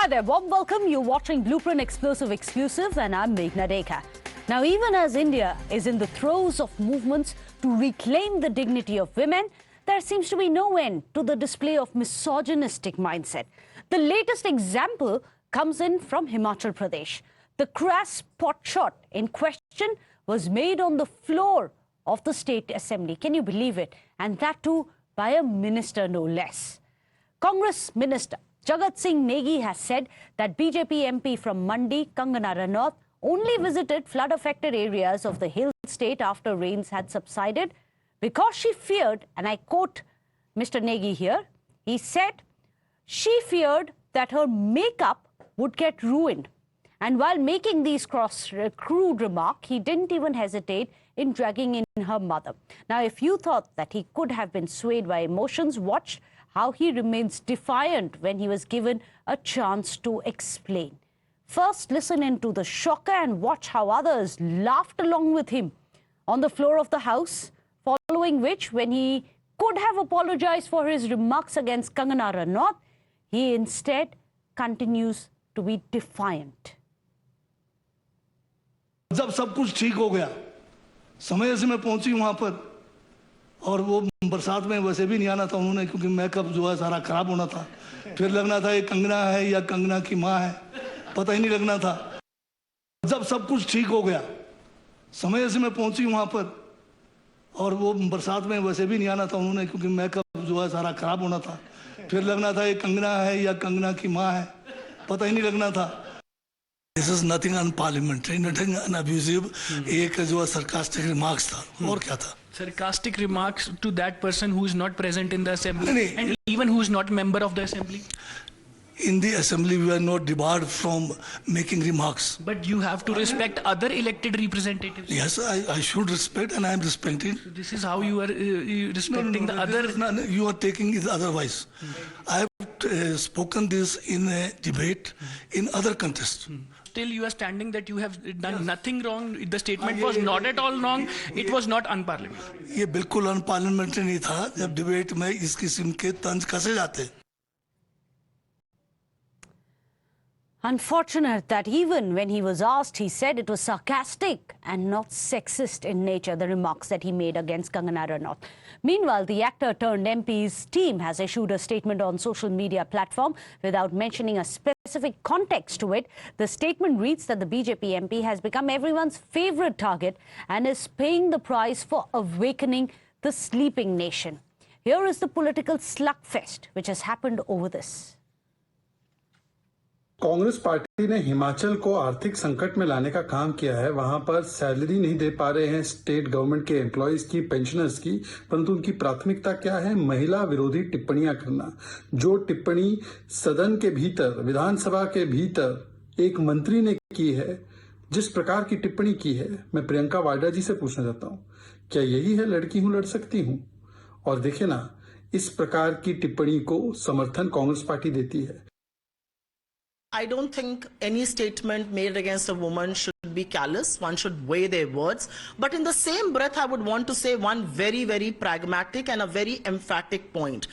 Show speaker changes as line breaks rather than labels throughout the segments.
Hi there, warm welcome. You're watching Blueprint Explosive Exclusive and I'm Meghna Dekha. Now, even as India is in the throes of movements to reclaim the dignity of women, there seems to be no end to the display of misogynistic mindset. The latest example comes in from Himachal Pradesh. The crass potshot in question was made on the floor of the state assembly. Can you believe it? And that too by a minister, no less. Congress Minister Jagat Negi has said that BJP MP from Mandi, Kangana Ranaut, only visited flood-affected areas of the hill state after rains had subsided because she feared, and I quote Mr. Negi here, he said she feared that her makeup would get ruined. And while making these crude remarks, he didn't even hesitate in dragging in her mother. Now, if you thought that he could have been swayed by emotions, watch how he remains defiant when he was given a chance to explain. First, listen into the shocker and watch how others laughed along with him on the floor of the House, following which, when he could have apologized for his remarks against Kangana Ranaut, he instead continues to be defiant.
जब सब कुछ ठीक हो गया, समय से मैं पहुंची वहां पर, और वो बरसात में वैसे भी नहीं आना था उन्होंने, क्योंकि मेकअप जो है सारा खराब होना था। फिर लगना था ये कंगना है या कंगना की माँ है, पता ही नहीं लगना था। जब सब कुछ ठीक हो गया, समय से मैं पहुंची वहां पर, और वो बरसात में वैसे भी नहीं आना था उन्होंने, क्योंकि मेकअप जो है सारा खराब होना था। फिर लगना था ये कंगना है या कंगना की माँ है, पता ही नहीं लगना था। This is nothing unparliamentary, nothing unabusive. एक जो sarcastic remarks था, और क्या था?
Sarcastic remarks to that person who is not present in the assembly and even who is not member of the assembly.
In the assembly, we are not debarred from making remarks.
But you have to respect other elected representatives.
Yes, I should respect, and I am respecting.
So this is how you are respecting the other.
No, you are taking it otherwise. I have spoken this in a debate in other contests.
Still you are standing that you have done nothing wrong. The statement was not at all wrong. It was not unparliamentary.
ये बिल्कुल unparliamentary नहीं था जब debate में इस किस्म के तंज कसे जाते.
Unfortunate that even when he was asked, he said it was sarcastic and not sexist in nature, the remarks that he made against Kangana Ranaut. Meanwhile, the actor-turned-MP's team has issued a statement on social media platform without mentioning a specific context to it. The statement reads that the BJP MP has become everyone's favorite target and is paying the price for awakening the sleeping nation. Here is the political slugfest which has happened over this.
Congress party ने हिमाचल को आर्थिक संकट में लाने का काम किया है। वहां पर सैलरी नहीं दे पा रहे हैं स्टेट गवर्नमेंट के एम्प्लॉयज की, पेंशनर्स की, परंतु उनकी प्राथमिकता क्या है? महिला विरोधी टिप्पणियां करना। जो टिप्पणी सदन के भीतर, विधानसभा के भीतर एक मंत्री ने की है, जिस प्रकार की टिप्पणी की है, मैं प्रियंका वाड्रा जी से पूछना चाहता हूं, क्या यही है लड़की हूं लड़ सकती हूं? और देखिए ना, इस प्रकार की टिप्पणी को समर्थन कांग्रेस पार्टी देती है।
I don't think any statement made against a woman should be callous. One should weigh their words. But in the same breath, I would want to say one very, very pragmatic and a very emphatic point.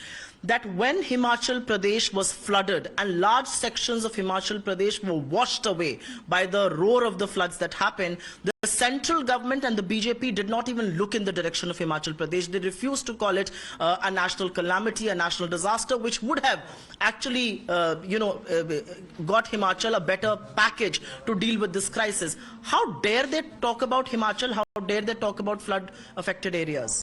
That when Himachal Pradesh was flooded and large sections of Himachal Pradesh were washed away by the roar of the floods that happened, the central government and the BJP did not even look in the direction of Himachal Pradesh. They refused to call it a national calamity, a national disaster, which would have actually, got Himachal a better package to deal with this crisis. How dare they talk about Himachal? How dare they talk about flood-affected areas?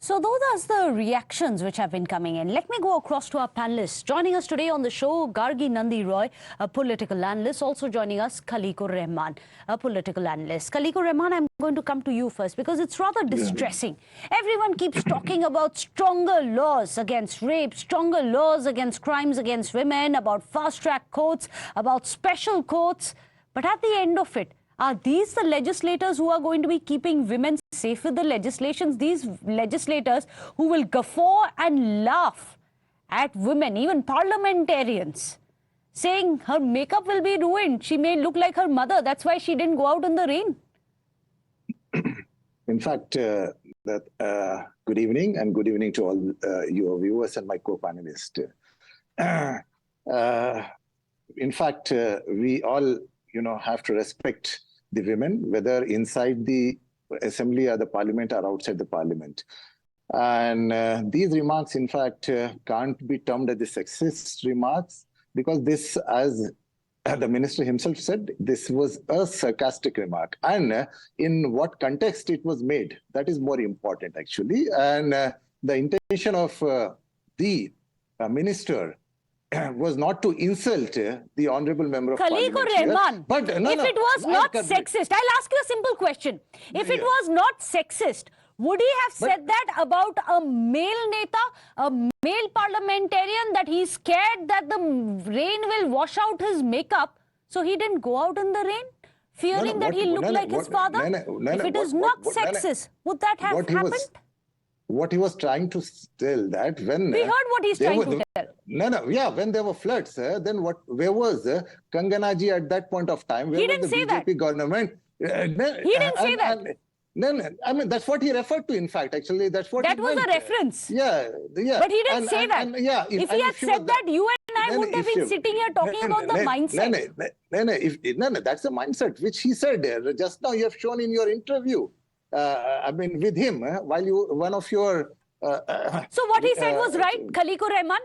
So those are the reactions which have been coming in. Let me go across to our panelists. Joining us today on the show, Gargi Nandi Roy, a political analyst. Also joining us, Khaliqur Rahman, a political analyst. Khaliqur Rahman, I'm going to come to you first because it's rather distressing. Everyone keeps talking about stronger laws against rape, stronger laws against crimes against women, about fast-track courts, about special courts. But at the end of it, are these the legislators who are going to be keeping women safe with the legislations? These legislators who will guffaw and laugh at women, even parliamentarians, saying her makeup will be ruined. She may look like her mother. That's why she didn't go out in the rain.
In fact, good evening and good evening to all your viewers and my co-panelists. in fact, we all, have to respect the women, whether inside the assembly or the parliament or outside the parliament. And these remarks, in fact, can't be termed as the sexist remarks, because this, as the minister himself said, this was a sarcastic remark. And in what context it was made, that is more important, actually. And the intention of the minister was not to insult the honorable member of
Khaliq
parliament
Rahman,
but
if it was not sexist, I'll ask you a simple question. If it was not sexist, would he have said that about a male neta, a male parliamentarian, that he's scared that the rain will wash out his makeup, so he didn't go out in the rain, fearing that he'll look like his father? If it is not sexist, would that have happened?
What he was trying to tell, that when
we heard what he's trying to tell.
When there were floods, then where was Kangana ji at that point of time? Where
He
was
didn't
the
say
BJP
that.
government?
He didn't say that.
No, I mean, that's what he referred to, in fact. Actually, that's what
that
he
was
meant.
a reference.
Yeah.
But he didn't say that. If he had said that, you and I wouldn't have been sitting here talking about the mindset.
No, that's the mindset which he said just now. You have shown in your interview. I mean, with him, while one of your.
So what he said was right, Khaliq Rahman?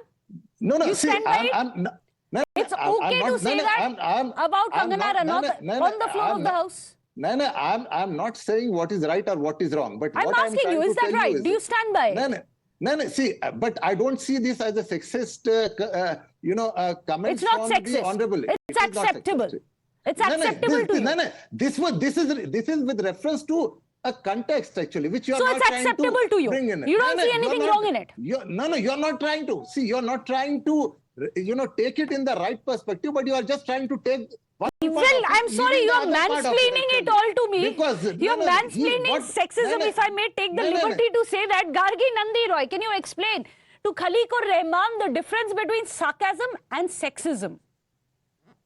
No,
you stand by it? It's okay to say that about Kangana Ranaut on the floor of the house.
No, I'm not saying what is right or what is wrong. But
I'm
what
asking you, is that right? Do you stand by it?
No, see, but I don't see this as a sexist, comment.
It's not
from
sexist.
The honorable.
It's acceptable. It's acceptable to you.
This is with reference to a context, actually, which you are not trying to bring in.
So it's acceptable to you. You don't see anything wrong in it.
You're not trying to. See, you're not trying to, take it in the right perspective, but you are just trying to take.
Well, I'm sorry, you're mansplaining it all to me. You're mansplaining sexism, if I may take the liberty to say that. Gargi Nandi Roy, can you explain to Khaliq Rahman the difference between sarcasm and sexism?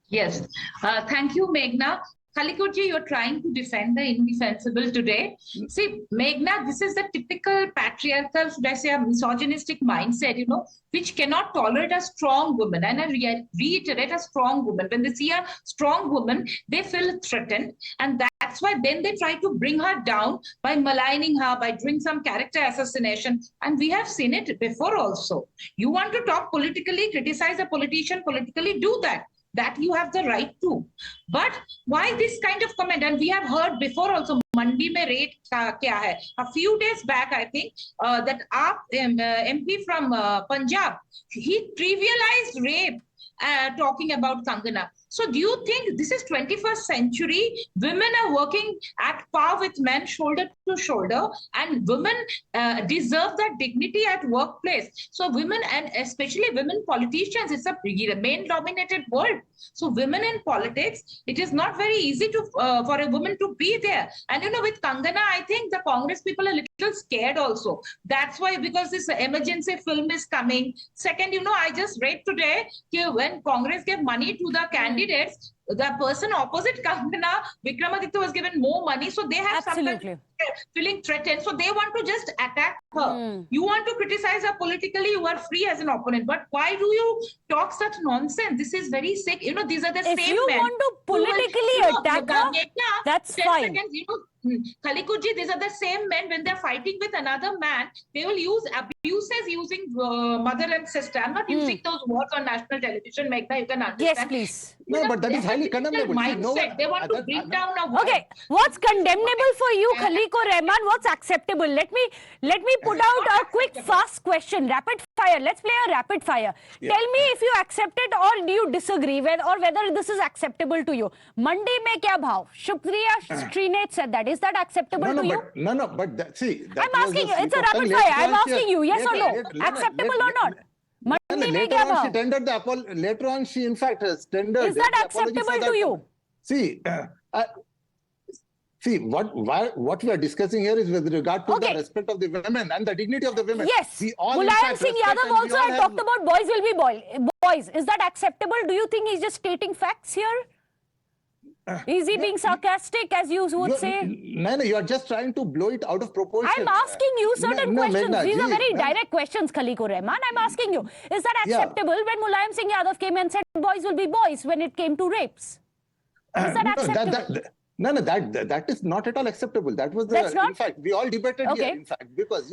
Yes. Thank you, Meghna. Khaliqji, you're trying to defend the indefensible today. See, Meghna, this is the typical patriarchal, let's say, misogynistic mindset, which cannot tolerate a strong woman. And I reiterate, a strong woman. When they see a strong woman, they feel threatened. And that's why then they try to bring her down by maligning her, by doing some character assassination. And we have seen it before also. You want to talk politically, criticize a politician politically, do that. That you have the right to. But why this kind of comment? And we have heard before also, Mandi mein rape kya hai? A few days back, I think, that MP from Punjab, he trivialized rape, talking about Kangana. So do you think this is 21st century? Women are working at par with men, shoulder to shoulder, and women deserve that dignity at workplace. So women, and especially women politicians, it's a male-dominated world. So women in politics, it is not very easy to for a woman to be there. And with Kangana, I think the Congress people are a little scared also. That's why, because this emergency film is coming. Second, I just read today when Congress gave money to the candidates, the person opposite Kangana, Vikramaditya, was given more money. So they have something feeling threatened. So they want to just attack her. You want to criticize her politically, you are free as an opponent. But why do you talk such nonsense? This is very sick. These are the same men.
If you want to politically attack her, that's fine.
Seconds, Khaliqji, these are the same men. When they're fighting with another man, they will use abuses using mother and sister. I'm not using those words on national television, Meghna, you can understand.
Yes, please.
No, but that is highly condemnable.
Mindset. They want to bring down a woman.
Okay, what's condemnable for you, Khaliq Rahman? What's acceptable? Let me put out a quick, fast question. Rapid fire. Let's play a rapid fire.
Yeah.
Tell me if you accept it or do you disagree, or whether this is acceptable to you. Mandi mein kya bhav? Shukriya Srinath said that. Is that acceptable to you?
But see.
I'm asking you. It's a rapid fire. I'm asking you. Yes or no? Acceptable or not? Mandi mein kya bhav?
Later on, she in fact has tendered.
Is that acceptable to you?
See, what we are discussing here is with regard to the respect of the women and the dignity of the women.
Yes. Mulayam Singh Yadav also had talked about boys will be boys. Is that acceptable? Do you think he's just stating facts here? Is he being sarcastic, as you would say?
No, you are just trying to blow it out of proportion.
I'm asking you certain questions.
Meghna,
These are very
no.
direct questions, Khaliqur Rahman. I'm asking you, is that acceptable when Mulayam Singh Yadav came and said boys will be boys when it came to rapes? Is that acceptable?
No, that is not at all acceptable. That was
That's not?
in fact, we all debated here, in fact, because,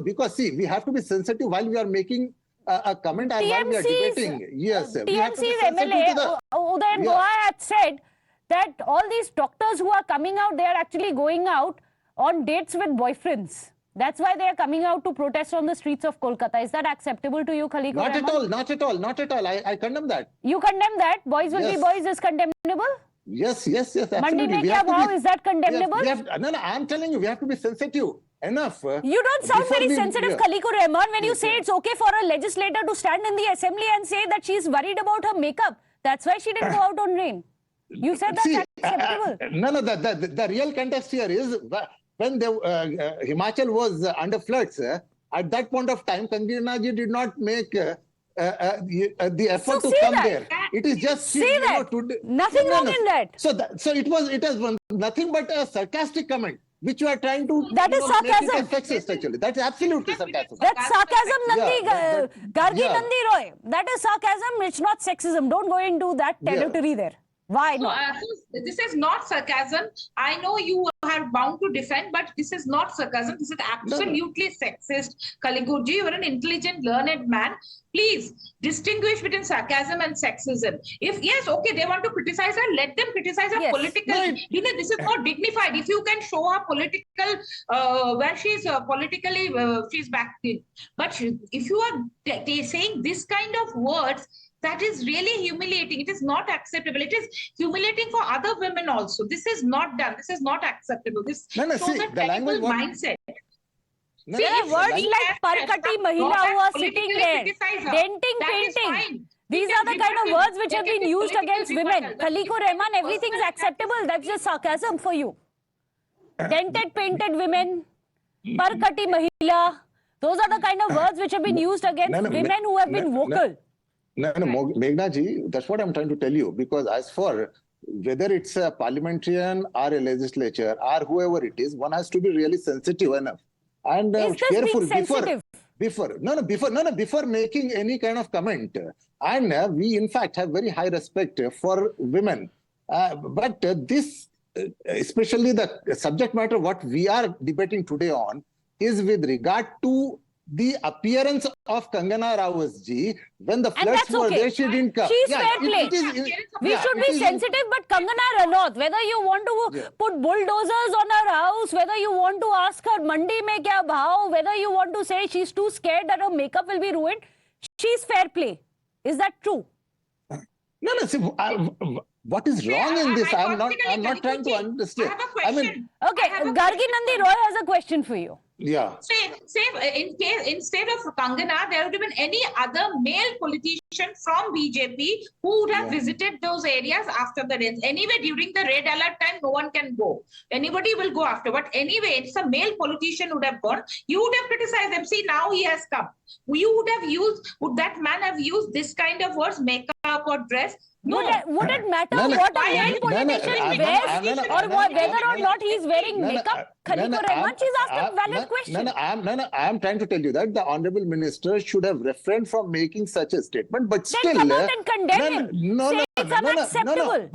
because see, we have to be sensitive while we are making a comment and while we are debating. Yes, we have to be
TMC's
sensitive
MLA,
to the...
Udayan Goa had said that all these doctors who are coming out, they are actually going out on dates with boyfriends. That's why they are coming out to protest on the streets of Kolkata. Is that acceptable to you, Khaliqur
Not
Rahman?
at all, not at all, not at all. I condemn that.
You condemn that? Boys will be boys is condemnable?
Yes, absolutely.
Mandi mein kya bhav, is that condemnable?
No, I'm telling you, we have to be sensitive enough.
You don't sound very sensitive, Khaliqur Rahman, when you say it's okay for a legislator to stand in the assembly and say that she's worried about her makeup. That's why she didn't go out on rain. You said that's acceptable.
The real context here is when Himachal was under floods, at that point of time, Kangana ji did not make the effort to come there. It is just
nothing wrong in that.
So it was nothing but a sarcastic comment, which you are trying to
that is sarcasm.
Make it sexist, actually. That's absolutely sarcasm.
That's sarcasm, Gargi Nandi Roy. That is sarcasm. It's not sexism. Don't go into that territory there. Why not?
So, this is not sarcasm. I know you are bound to defend, but this is not sarcasm. This is absolutely sexist. Khaliqur ji, you are an intelligent, learned man. Please distinguish between sarcasm and sexism. If yes, okay, they want to criticize her, let them criticize her politically. You know, this is not dignified. If you can show her political, where she's politically, she's back in. But if you are saying this kind of words, that is really humiliating. It is not acceptable. It is humiliating for other women also. This is not done. This is not acceptable. This shows a terrible mindset.
See, words like Parkati Mahila who are sitting there, denting, painting. These are the kind of words which have been used against women. Khaliqur Rahman, everything is acceptable. That's just sarcasm for you. Dented, painted women, Parkati Mahila. Those are the kind of words which have been used against women who have been vocal.
No, Meghna ji, that's what I'm trying to tell you. Because as for whether it's a parliamentarian or a legislature or whoever it is, one has to be really sensitive enough and careful before making any kind of comment. And we in fact have very high respect for women. But this, especially the subject matter what we are debating today on, is with regard to the appearance of Kangana Ranaut ji when the floods were there, she didn't come.
She's fair play. We should be sensitive, but Kangana Ranaut, whether you want to put bulldozers on her house, whether you want to ask her mandi mein kya bhav, whether you want to say she's too scared that her makeup will be ruined, she's fair play. Is that true?
No, see, what is wrong in this? I'm not trying to understand.
I have a question.
Okay, Gargi Nandi Roy has a question for you.
Yeah.
Say instead of Kangana, there would have been any other male politician from BJP who would have visited those areas after the rains. Anyway, during the red alert time, no one can go. Anybody will go after. But anyway, it's a male politician who would have gone. You would have criticized them. See, now he has come. Would that man have used this kind of words, makeup or dress? No.
Would it matter what a male politician wears or whether or not he's wearing makeup? Khaliqur Rahman, she's asked a valid question.
I'm trying to tell you that the Honorable Minister should have refrained from making such a statement, but still...
Then come out and condemn him. Say it's unacceptable.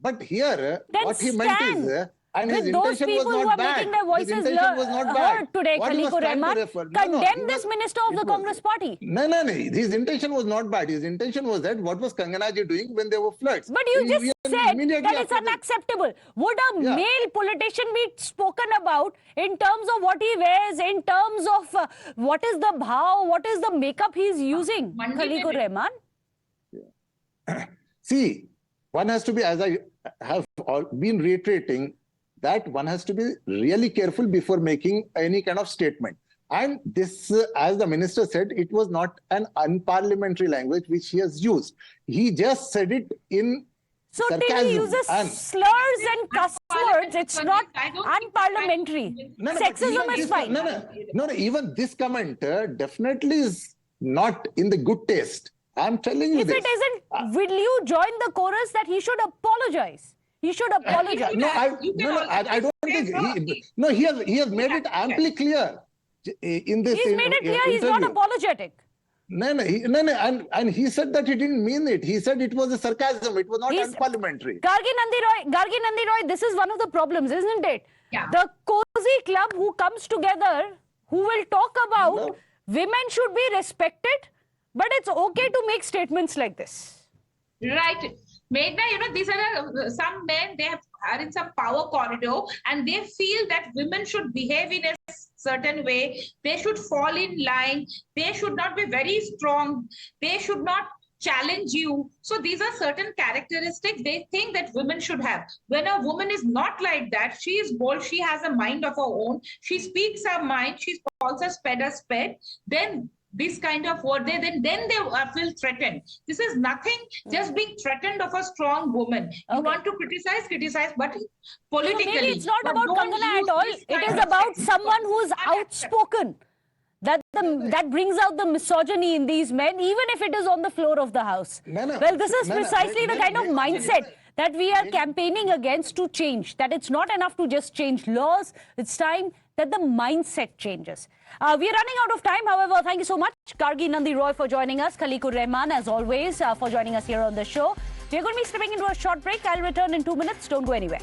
But here,
then
what he meant is... And his
those
intention
people
was
who are
not bad.
making their voices heard today, Khaliqur Rahman, condemn this minister of the Congress party.
No. His intention was not bad. His intention was that what was Kangana ji doing when there were floods?
But you just said that it's unacceptable. Would a male politician be spoken about in terms of what he wears, in terms of what is the bhav, what is the makeup he's using, Khaliqur Rahman?
See, one has to be, as I have been reiterating, that one has to be really careful before making any kind of statement. And this, as the minister said, it was not an unparliamentary language which he has used. He just said it in sarcasm.
So till he uses slurs and cuss words, it's not unparliamentary. Sexism is fine.
No, even this comment definitely is not in the good taste. I'm telling you
this. If it isn't, will you join the chorus that he should apologize? He should apologize.
I don't think he has made it amply clear in this.
He's made it clear he's not apologetic.
No, and he said that he didn't mean it. He said it was a sarcasm. It was not unparliamentary.
Gargi Nandi Roy, this is one of the problems, isn't it?
Yeah.
The cozy club who comes together, who will talk about women should be respected, but it's okay to make statements like this.
Right. Meghna, these are some men, they are in some power corridor and they feel that women should behave in a certain way. They should fall in line. They should not be very strong. They should not challenge you. So these are certain characteristics they think that women should have. When a woman is not like that, she is bold, she has a mind of her own, she speaks her mind, she calls a spade, then this kind of word, then they feel threatened. This is nothing, just being threatened of a strong woman. You want to criticize, but politically.
So maybe it's not about Kangana at all. It is about someone who's outspoken. That brings out the misogyny in these men, even if it is on the floor of the house. Well, this is precisely the kind of mindset that we are campaigning against to change. That it's not enough to just change laws. It's time that the mindset changes. We are running out of time. However, thank you so much, Gargi Nandi Roy, for joining us. Khalikur Rahman, as always, for joining us here on the show. We're going to be stepping into a short break. I'll return in 2 minutes. Don't go anywhere.